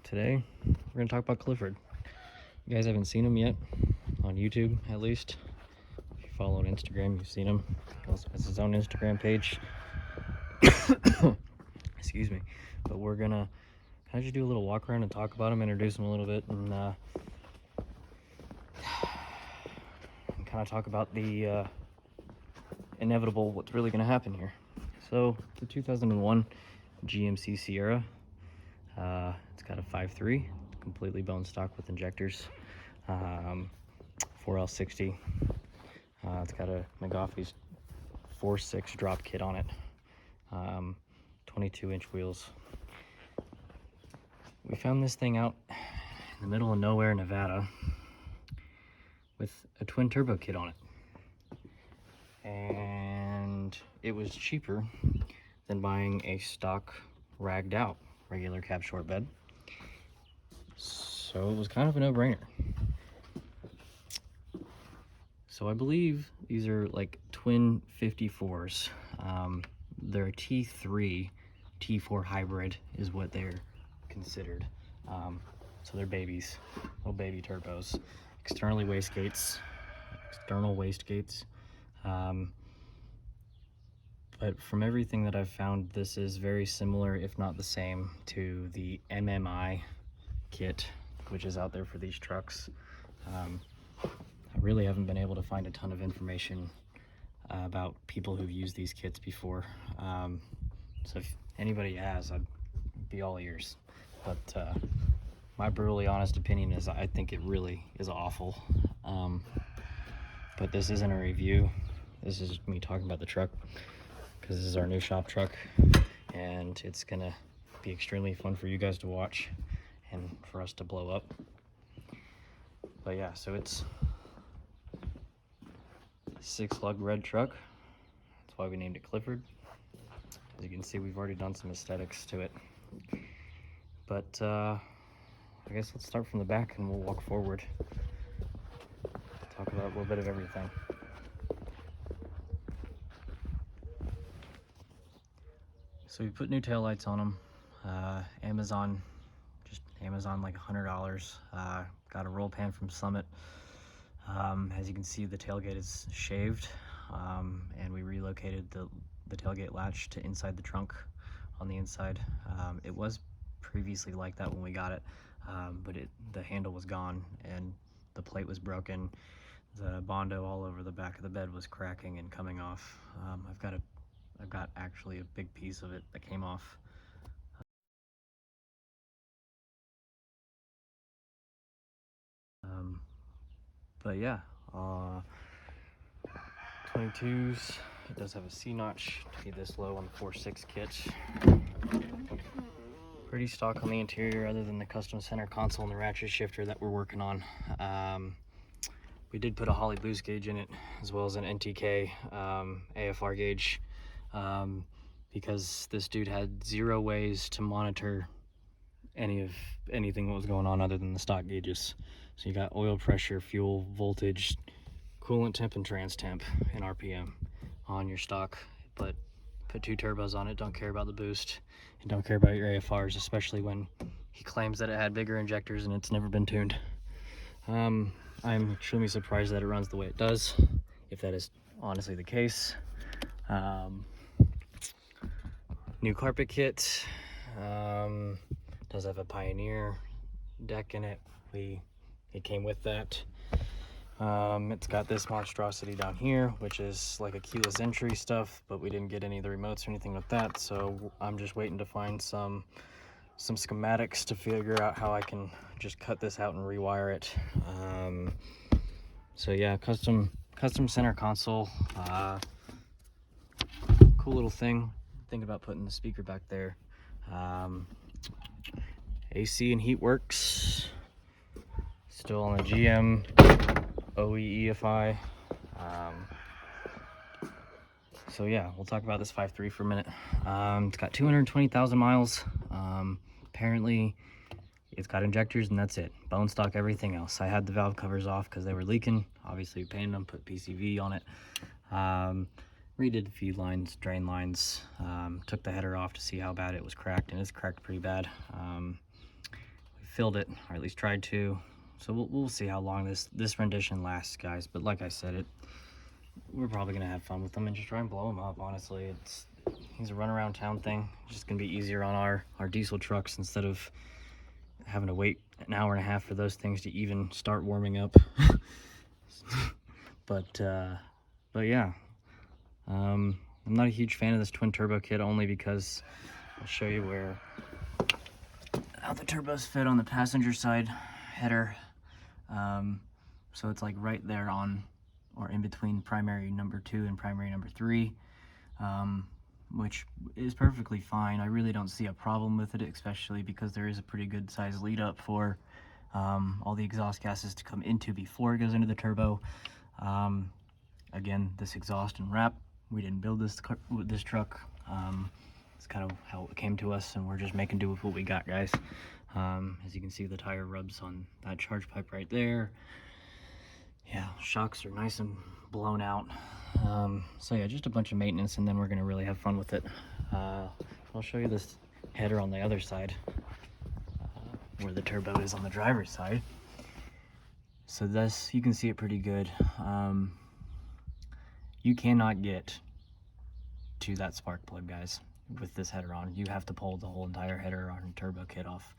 Today we're gonna talk about Clifford. You guys haven't seen him yet, on YouTube at least. If you follow on Instagram, you've seen him. He also has his own Instagram page. Excuse me. But we're gonna kind of just do a little walk around and talk about him, introduce him a little bit, and kind of talk about the inevitable, what's really gonna happen here. So, the 2001 GMC Sierra. It's got a 5.3, completely bone stock with injectors, 4L60. It's got a McGoffey's 4.6 drop kit on it, 22-inch wheels. We found this thing out in the middle of nowhere, Nevada, with a twin turbo kit on it. And it was cheaper than buying a stock ragged out regular cab short bed, so it was kind of a no-brainer. So I believe these are like twin 54s. They're T3 T4 hybrid is what they're considered. So they're babies, little baby turbos, external wastegates. But from everything that I've found, this is very similar, if not the same, to the MMI kit, which is out there for these trucks. I really haven't been able to find a ton of information about people who've used these kits before. So if anybody has, I'd be all ears. But my brutally honest opinion is I think it really is awful. But this isn't a review. This is me talking about the truck, because this is our new shop truck, and it's gonna be extremely fun for you guys to watch and for us to blow up. But yeah, so it's a 6-lug red truck. That's why we named it Clifford. As you can see, we've already done some aesthetics to it. But I guess let's start from the back and we'll walk forward. Talk about a little bit of everything. So we put new taillights on them. Amazon like $100. Got a roll pan from Summit. As you can see, the tailgate is shaved, and we relocated the tailgate latch to inside the trunk on the inside. It was previously like that when we got it, but the handle was gone and the plate was broken. The Bondo all over the back of the bed was cracking and coming off. I've got actually a big piece of it that came off. But yeah, 22s. It does have a C-notch to be this low on the 4.6 kit. Pretty stock on the interior, other than the custom center console and the ratchet shifter that we're working on. We did put a Holley boost gauge in it, as well as an NTK AFR gauge, because this dude had 0 ways to monitor anything that was going on other than the stock gauges. So you got oil pressure, fuel, voltage, coolant temp, and trans temp and RPM on your stock. But put 2 turbos on it, don't care about the boost, and don't care about your AFRs, especially when he claims that it had bigger injectors and it's never been tuned. I'm extremely surprised that it runs the way it does, if that is honestly the case. New carpet kit. Does have a Pioneer deck in it. It came with that. It's got this monstrosity down here, which is like a keyless entry stuff, but we didn't get any of the remotes or anything with that, so I'm just waiting to find some schematics to figure out how I can just cut this out and rewire it. So yeah, custom center console. Cool little thing. Thinking about putting the speaker back there. AC and heat works. Still on the GM OE EFI. So yeah, we'll talk about this 5.3 for a minute. It's got 220,000 miles. Apparently it's got injectors and that's it. Bone stock, everything else. I had the valve covers off because they were leaking. Obviously we painted them, put PCV on it. Redid the feed lines, drain lines, took the header off to see how bad it was cracked, and it's cracked pretty bad. We filled it, or at least tried to. So we'll see how long this rendition lasts, guys. But like I said, we're probably gonna have fun with them and just try and blow them up. Honestly, he's a run around town thing. It's just gonna be easier on our diesel trucks instead of having to wait an hour and a half for those things to even start warming up. but yeah, I'm not a huge fan of this twin turbo kit, only because I'll show you how the turbos fit on the passenger side header. So it's like right there on, or in between primary number 2 and primary number 3, which is perfectly fine. I really don't see a problem with it, especially because there is a pretty good size lead up for all the exhaust gases to come into before it goes into the turbo. Again, this exhaust and wrap, we didn't build this truck. It's kind of how it came to us, and we're just making do with what we got, guys. As you can see, the tire rubs on that charge pipe right there. Yeah, shocks are nice and blown out. So yeah, just a bunch of maintenance, and then we're gonna really have fun with it. I'll show you this header on the other side, where the turbo is on the driver's side. So this, you can see it pretty good. You cannot get to that spark plug, guys, with this header on. You have to pull the whole entire header on turbo kit off.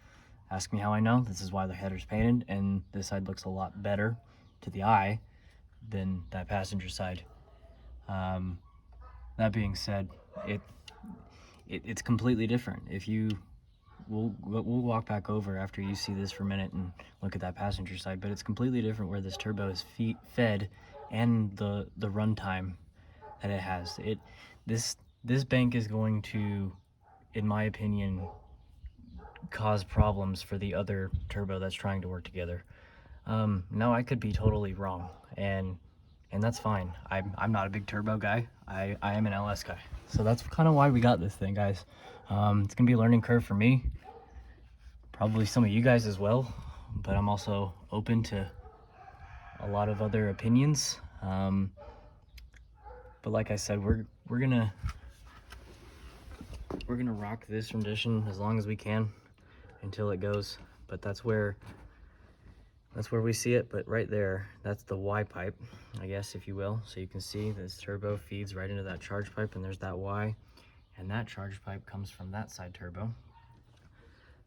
Ask me how I know. This is why the header's painted, and this side looks a lot better to the eye than that passenger side. That being said, it's completely different. We'll walk back over after you see this for a minute and look at that passenger side, but it's completely different where this turbo is fed, and the runtime that it has. This bank is going to, in my opinion, cause problems for the other turbo that's trying to work together. No, I could be totally wrong, and that's fine. I'm not a big turbo guy. I am an LS guy. So that's kind of why we got this thing, guys. It's gonna be a learning curve for me, probably some of you guys as well, but I'm also open to a lot of other opinions. But like I said, we're gonna rock this rendition as long as we can until it goes. But that's where we see it. But right there, that's the Y pipe, I guess, if you will. So you can see this turbo feeds right into that charge pipe, and there's that Y, and that charge pipe comes from that side turbo.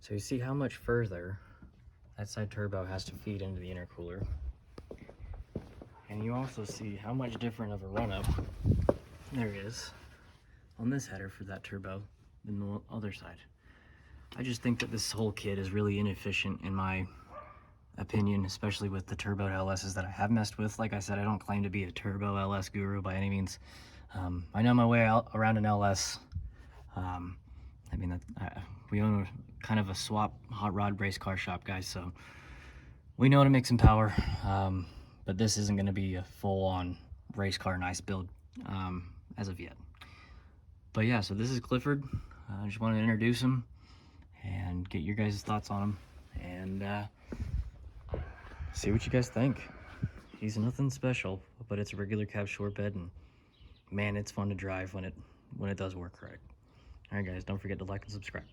So you see how much further that side turbo has to feed into the intercooler. And you also see how much different of a run-up there is on this header for that turbo than the other side. I just think that this whole kit is really inefficient, in my opinion, especially with the turbo LSs that I have messed with. Like I said, I don't claim to be a turbo LS guru by any means. I know my way out around an LS. I mean, we own kind of a swap hot rod race car shop, guys, so we know how to make some power. But this isn't going to be a full-on race car nice build as of yet. But yeah, so this is Clifford. I just wanted to introduce him and get your guys' thoughts on him, and see what you guys think. He's nothing special, but it's a regular cab short bed, and man, it's fun to drive when it does work right. All right, guys, don't forget to like and subscribe.